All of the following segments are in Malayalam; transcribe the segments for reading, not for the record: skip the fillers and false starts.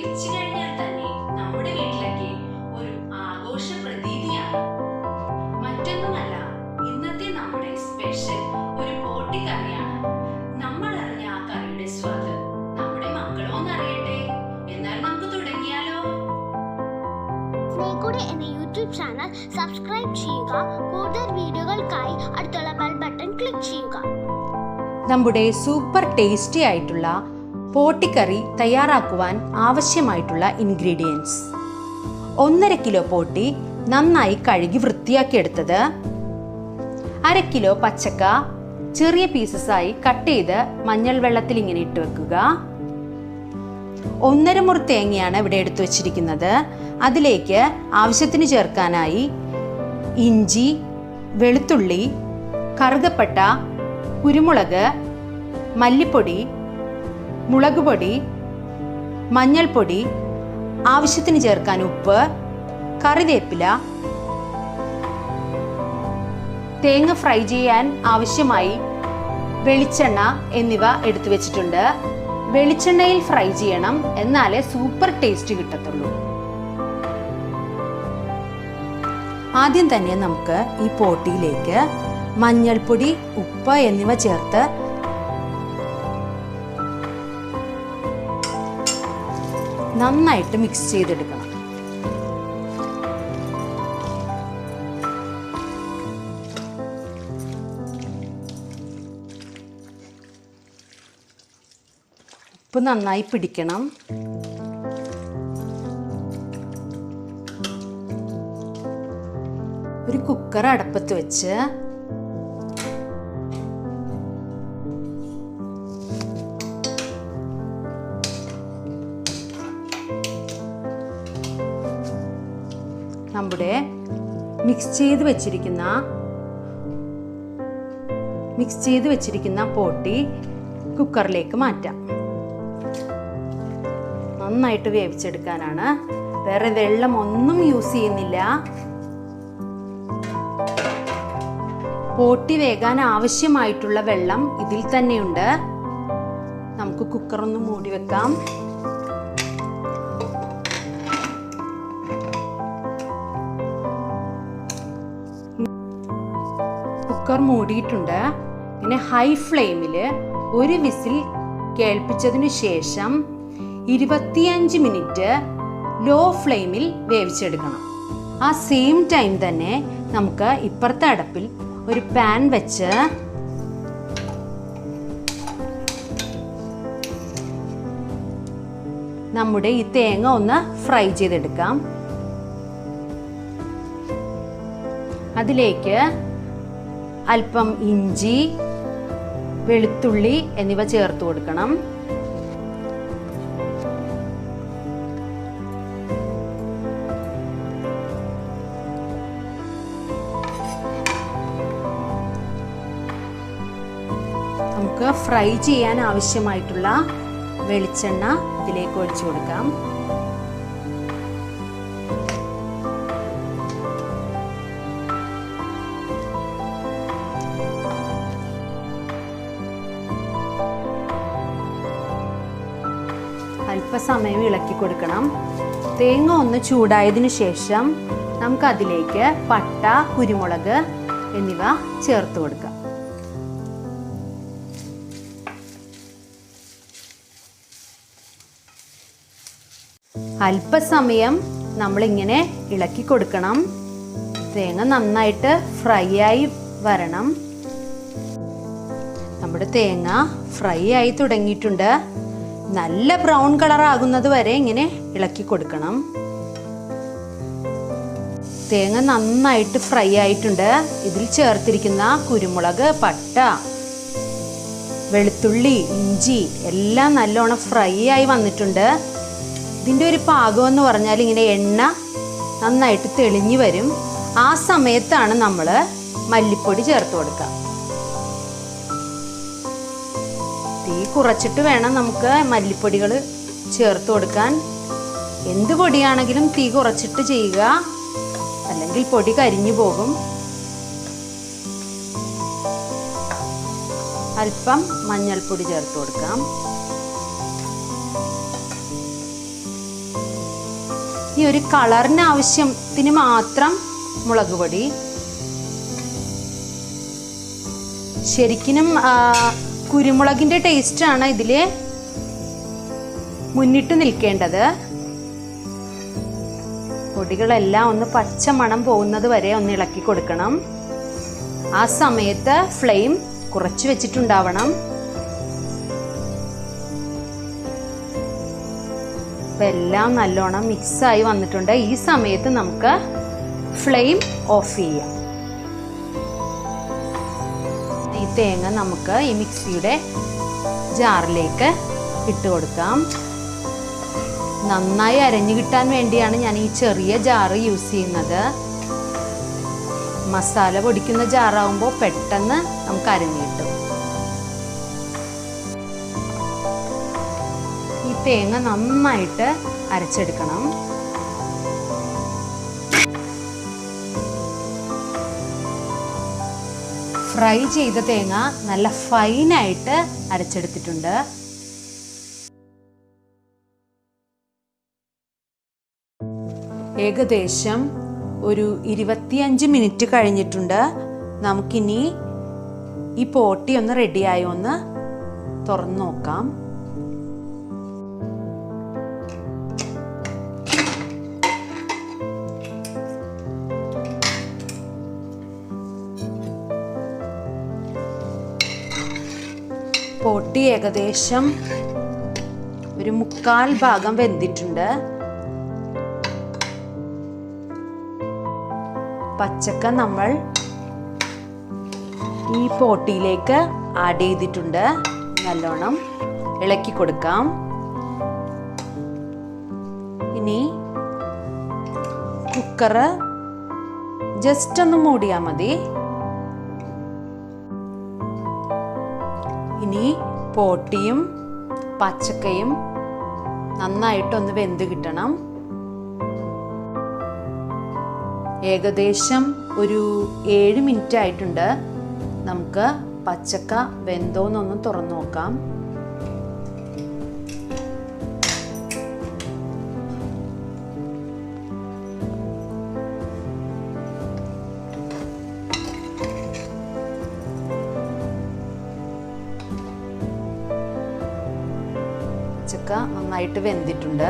വെച്ച് കഴിഞ്ഞാൽ തന്നെ നമ്മുടെ വീട്ടിലൊക്കെ ഒരു ആഘോഷ പ്രതീതിയാണ്. മറ്റൊന്നുമല്ല, ഇന്നത്തെ നമ്മുടെ സ്പെഷ്യൽ ഒരു പോട്ടി കറിയാണ്. നമ്മൾ അറിഞ്ഞ ആ കറിയുടെ സ്വാദ് നമ്മുടെ മക്കളൊന്നും അറിയട്ടെ. എന്നാൽ നമുക്ക് തുടങ്ങിയാലോ? സ്നേഹയുടെ എന്ന യൂട്യൂബ് ചാനൽ സബ്സ്ക്രൈബ് ചെയ്യുക. കൂടുതൽ വീഡിയോകൾക്കായി അടുത്തുള്ള ബെൽ ബട്ടൺ ക്ലിക്ക് ചെയ്യുക. നമ്മുടെ സൂപ്പർ ടേസ്റ്റി ആയിട്ടുള്ള പോട്ടിക്കറി തയ്യാറാക്കുവാൻ ആവശ്യമായിട്ടുള്ള ഇൻഗ്രീഡിയൻസ്: 1.5 കിലോ പോട്ടി നന്നായി കഴുകി വൃത്തിയാക്കിയെടുത്തത്, 1/2 കിലോ പച്ചക്ക ചെറിയ പീസസായി കട്ട് ചെയ്ത് മഞ്ഞൾ വെള്ളത്തിൽ ഇങ്ങനെ ഇട്ട് വെക്കുക. 1.5 മുറി തേങ്ങയാണ് ഇവിടെ എടുത്തു വച്ചിരിക്കുന്നത്. അതിലേക്ക് ആവശ്യത്തിന് ചേർക്കാനായി ഇഞ്ചി, വെളുത്തുള്ളി, കറുകപ്പട്ട, കുരുമുളക്, മല്ലിപ്പൊടി, മുളക് പൊടി, മഞ്ഞൾപ്പൊടി, ആവശ്യത്തിന് ചേർക്കാൻ ഉപ്പ്, കറിവേപ്പില, തേങ്ങ ഫ്രൈ ചെയ്യാൻ ആവശ്യമായി വെളിച്ചെണ്ണ എന്നിവ എടുത്തു വെച്ചിട്ടുണ്ട്. വെളിച്ചെണ്ണയിൽ ഫ്രൈ ചെയ്യണം, എന്നാലേ സൂപ്പർ ടേസ്റ്റ് കിട്ടത്തുള്ളൂ. ആദ്യം തന്നെ നമുക്ക് ഈ പോട്ടിയിലേക്ക് മഞ്ഞൾപ്പൊടി, ഉപ്പ് എന്നിവ ചേർത്ത് നന്നായിട്ട് മിക്സ് ചെയ്തെടുക്കണം. ഉപ്പ് നന്നായി പിടിക്കണം. ഒരു കുക്കർ അടുപ്പത്ത് വെച്ച് നമ്മുടെ മിക്സ് ചെയ്ത് വെച്ചിരിക്കുന്ന പോട്ടി കുക്കറിലേക്ക് മാറ്റാം. നന്നായിട്ട് വേവിച്ചെടുക്കാനാണ്, വേറെ വെള്ളം ഒന്നും യൂസ് ചെയ്യുന്നില്ല. പോട്ടി വേകാൻ ആവശ്യമായിട്ടുള്ള വെള്ളം ഇതിൽ തന്നെയുണ്ട്. നമുക്ക് കുക്കർ ഒന്ന് മൂടി വെക്കാം. കുക്കർ മൂടിയിട്ടുണ്ട്. ഇങ്ങനെ ഹൈ ഫ്ലെയിമിൽ ഒരു വിസിൽ കേൾപ്പിച്ചതിനു ശേഷം 25 മിനിറ്റ് ലോ ഫ്ലെയിമിൽ വേവിച്ചെടുക്കണം. ആ സെയിം ടൈം തന്നെ നമുക്ക് ഇപ്പുറത്തെ അടുപ്പിൽ ഒരു പാൻ വെച്ച് നമ്മുടെ ഈ തേങ്ങ ഒന്ന് ഫ്രൈ ചെയ്തെടുക്കാം. അതിലേക്ക് അല്പം ഇഞ്ചി, വെളുത്തുള്ളി എന്നിവ ചേർത്ത് കൊടുക്കണം. നമുക്ക് ഫ്രൈ ചെയ്യാൻ ആവശ്യമായിട്ടുള്ള വെളിച്ചെണ്ണ ഇതിലേക്ക് ഒഴിച്ചു കൊടുക്കാം. അല്പസമയം ഇളക്കി കൊടുക്കണം. തേങ്ങ ഒന്ന് ചൂടായതിനു ശേഷം നമുക്ക് അതിലേക്ക് പട്ട, കുരുമുളക് എന്നിവ ചേർത്ത് കൊടുക്കാം. അല്പസമയം നമ്മളിങ്ങനെ ഇളക്കി കൊടുക്കണം. തേങ്ങ നന്നായിട്ട് ഫ്രൈ ആയി വരണം. നമ്മുടെ തേങ്ങ ഫ്രൈ ആയി തുടങ്ങിയിട്ടുണ്ട്. നല്ല ബ്രൗൺ കളർ ആകുന്നത് വരെ ഇങ്ങനെ ഇളക്കി കൊടുക്കണം. തേങ്ങ നന്നായിട്ട് ഫ്രൈ ആയിട്ടുണ്ട്. ഇതിൽ ചേർത്തിരിക്കുന്ന കുരുമുളക്, പട്ട, വെളുത്തുള്ളി, ഇഞ്ചി എല്ലാം നല്ലോണം ഫ്രൈ ആയി വന്നിട്ടുണ്ട്. ഇതിൻ്റെ ഒരു പാകം എന്ന് പറഞ്ഞാൽ ഇങ്ങനെ എണ്ണ നന്നായിട്ട് തെളിഞ്ഞു വരും. ആ സമയത്താണ് നമ്മൾ മല്ലിപ്പൊടി ചേർത്ത് കൊടുക്കുക. തീ കുറച്ചിട്ട് വേണം നമുക്ക് മല്ലിപ്പൊടികൾ ചേർത്ത് കൊടുക്കാൻ. എന്ത് പൊടിയാണെങ്കിലും തീ കുറച്ചിട്ട് ചെയ്യുക, അല്ലെങ്കിൽ പൊടി കരിഞ്ഞു പോകും. അല്പം മഞ്ഞൾപ്പൊടി ചേർത്ത് കൊടുക്കാം. ഈ ഒരു കളറിന് ആവശ്യത്തിന് മാത്രം മുളക് പൊടി. ശരിക്കും കുരുമുളകിൻ്റെ ടേസ്റ്റാണ് ഇതിൽ മുന്നിട്ട് നിൽക്കേണ്ടത്. പൊടികളെല്ലാം ഒന്ന് പച്ച മണം പോകുന്നത് വരെ ഒന്ന് ഇളക്കി കൊടുക്കണം. ആ സമയത്ത് ഫ്ലെയിം കുറച്ച് വെച്ചിട്ടുണ്ടാവണം. ഇപ്പം എല്ലാം നല്ലോണം മിക്സായി വന്നിട്ടുണ്ട്. ഈ സമയത്ത് നമുക്ക് ഫ്ലെയിം ഓഫ് ചെയ്യാം. ഈ തേങ്ങ നമുക്ക് ഈ മിക്സിയുടെ ജാറിലേക്ക് ഇട്ട് കൊടുക്കാം. നന്നായി അരഞ്ഞു കിട്ടാൻ വേണ്ടിയാണ് ഞാൻ ഈ ചെറിയ ജാറ് യൂസ് ചെയ്യുന്നത്. മസാല പൊടിക്കുന്ന ജാറാവുമ്പോൾ പെട്ടെന്ന് നമുക്ക് അരഞ്ഞു കിട്ടും. ഈ തേങ്ങ നന്നായിട്ട് അരച്ചെടുക്കണം. ഫ്രൈ ചെയ്ത തേങ്ങ നല്ല ഫൈനായിട്ട് അരച്ചെടുത്തിട്ടുണ്ട്. ഏകദേശം ഒരു 25 മിനിറ്റ് കഴിഞ്ഞിട്ടുണ്ട്. നമുക്കിനി ഈ പോട്ടി ഒന്ന് റെഡിയായോ ഒന്ന് തുറന്നു നോക്കാം. പോട്ടി ഏകദേശം ഒരു 1/4 ഭാഗം വെന്തിട്ടുണ്ട്. പച്ചക്ക നമ്മൾ ഈ പോട്ടിയിലേക്ക് ആഡ് ചെയ്തിട്ടുണ്ട്. നല്ലോണം ഇളക്കി കൊടുക്കാം. ഇനി കുക്കറ് ജസ്റ്റ് ഒന്ന് മൂടിയാൽ മതി. ഇനി പോട്ടിയും പച്ചക്കയും നന്നായിട്ടൊന്ന് വെന്ത് കിട്ടണം. ഏകദേശം ഒരു 7 മിനിറ്റ് ആയിട്ടുണ്ട്. നമുക്ക് പച്ചക്ക വെന്തോന്നൊന്ന് തുറന്നു നോക്കാം. പച്ചക്ക നന്നായിട്ട് വെന്തിട്ടുണ്ട്.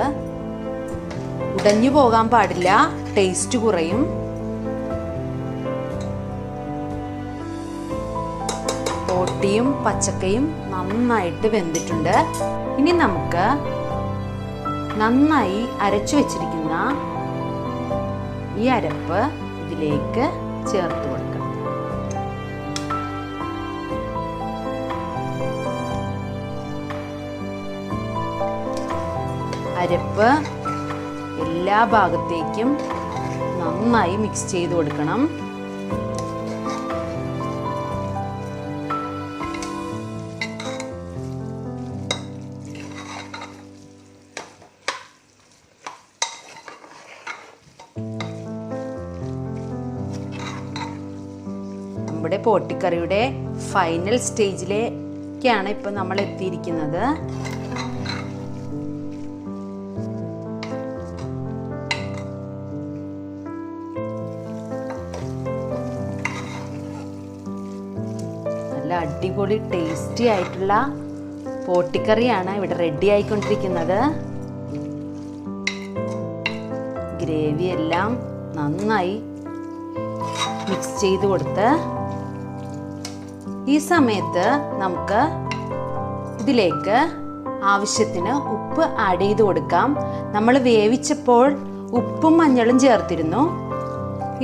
ഉടഞ്ഞു പോകാൻ പാടില്ല, ടേസ്റ്റ് കുറയും. പോട്ടിയും പച്ചക്കയും നന്നായിട്ട് വെന്തിട്ടുണ്ട്. ഇനി നമുക്ക് നന്നായി അരച്ചു വെച്ചിരിക്കുന്ന ഈ അരപ്പ് ഇതിലേക്ക് ചേർത്ത് കൊടുക്കാം. അരപ്പ് എല്ലാ ഭാഗത്തേക്കും നന്നായി മിക്സ് ചെയ്ത് കൊടുക്കണം. നമ്മുടെ പോട്ടിക്കറിയുടെ ഫൈനൽ സ്റ്റേജിലേക്കാണ് ഇപ്പം നമ്മൾ എത്തിയിരിക്കുന്നത്. നല്ല അടിപൊളി ടേസ്റ്റി ആയിട്ടുള്ള പോട്ടിക്കറിയാണ് ഇവിടെ റെഡി ആയിക്കൊണ്ടിരിക്കുന്നത്. ഗ്രേവി എല്ലാം നന്നായി മിക്സ് ചെയ്ത് കൊടുത്ത് ഈ സമയത്ത് നമുക്ക് ഇതിലേക്ക് ആവശ്യത്തിന് ഉപ്പ് ആഡ് ചെയ്ത് കൊടുക്കാം. നമ്മൾ വേവിച്ചപ്പോൾ ഉപ്പും മഞ്ഞളും ചേർത്തിരുന്നു.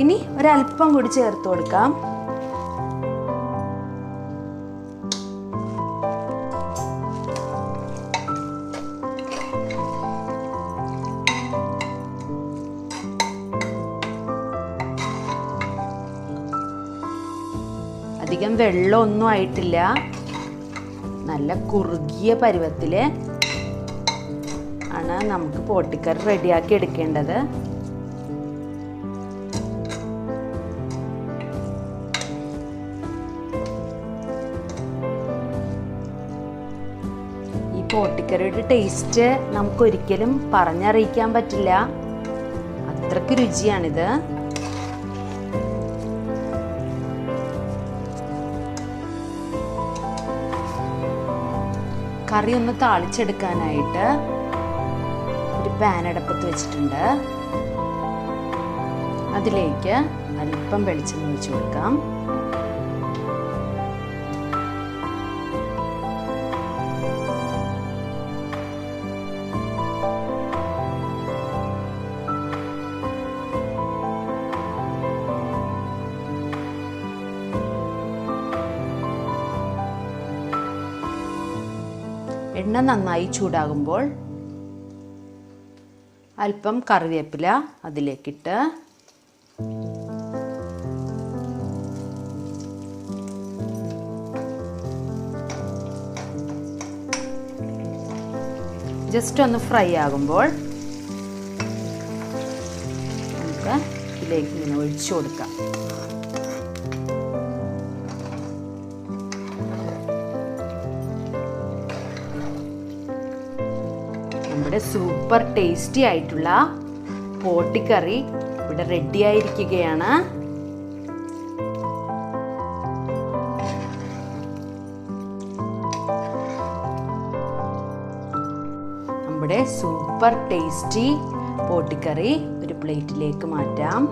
ഇനി ഒരല്പം കൂടി ചേർത്ത് കൊടുക്കാം. അധികം വെള്ളമൊന്നും ആയിട്ടില്ല. നല്ല കുറുകിയ പരുവത്തിൽ ആണ് നമുക്ക് പോട്ടിക്കറി റെഡിയാക്കി എടുക്കേണ്ടത്. ഈ പോട്ടിക്കറിയുടെ ടേസ്റ്റ് നമുക്കൊരിക്കലും പറഞ്ഞറിയിക്കാൻ പറ്റില്ല. അത്രയ്ക്ക് രുചിയാണിത്. കറി ഒന്ന് താളിച്ചെടുക്കാനായിട്ട് ഒരു പാൻ അടുപ്പത്ത് വെച്ചിട്ടുണ്ട്. അതിലേക്ക് അല്പം വെളിച്ചെണ്ണ ഒഴിച്ചു കൊടുക്കാം. എണ്ണ നന്നായി ചൂടാകുമ്പോൾ അല്പം കറിവേപ്പില അതിലേക്കിട്ട് ജസ്റ്റ് ഒന്ന് ഫ്രൈ ആകുമ്പോൾ നമുക്ക് ഇതിലേക്ക് ഇങ്ങനെ ഒഴിച്ചു കൊടുക്കാം. നമ്മുടെ സൂപ്പർ ടേസ്റ്റി ആയിട്ടുള്ള പോട്ടിക്കറി ഇവിടെ റെഡി ആയിരിക്കുകയാണ്. നമ്മുടെ സൂപ്പർ ടേസ്റ്റി പോട്ടിക്കറി ഒരു പ്ലേറ്റിലേക്ക് മാറ്റാം.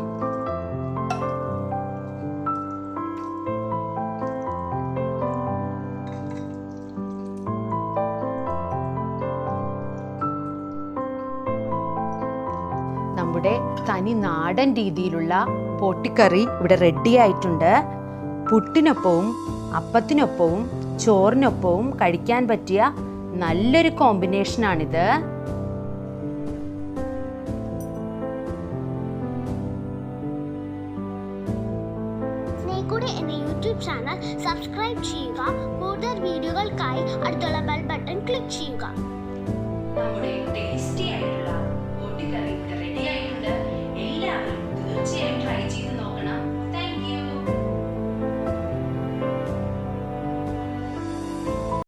നമ്മുടെ തനി നാടൻ രീതിയിലുള്ള പോട്ടിക്കറി ഇവിടെ റെഡി ആയിട്ടുണ്ട്. പുട്ടിനൊപ്പവും അപ്പത്തിനൊപ്പവും ചോറിനൊപ്പവും കഴിക്കാൻ പറ്റിയ നല്ലൊരു കോമ്പിനേഷനാണിത്. സ്നേഹയുടെ എന്ന യൂട്യൂബ് ചാനൽ സബ്സ്ക്രൈബ് ചെയ്യുക. കൂടുതൽ വീഡിയോകൾക്കായി അടുത്തുള്ള ബെൽ ബട്ടൺ ക്ലിക്ക് ചെയ്യുക. നമ്മുടെ ടേസ്റ്റി ആയിട്ടുള്ള പോട്ടിക്കറി റെഡി ആയിട്ടുണ്ട്. എല്ലാവരും തീർച്ചയായും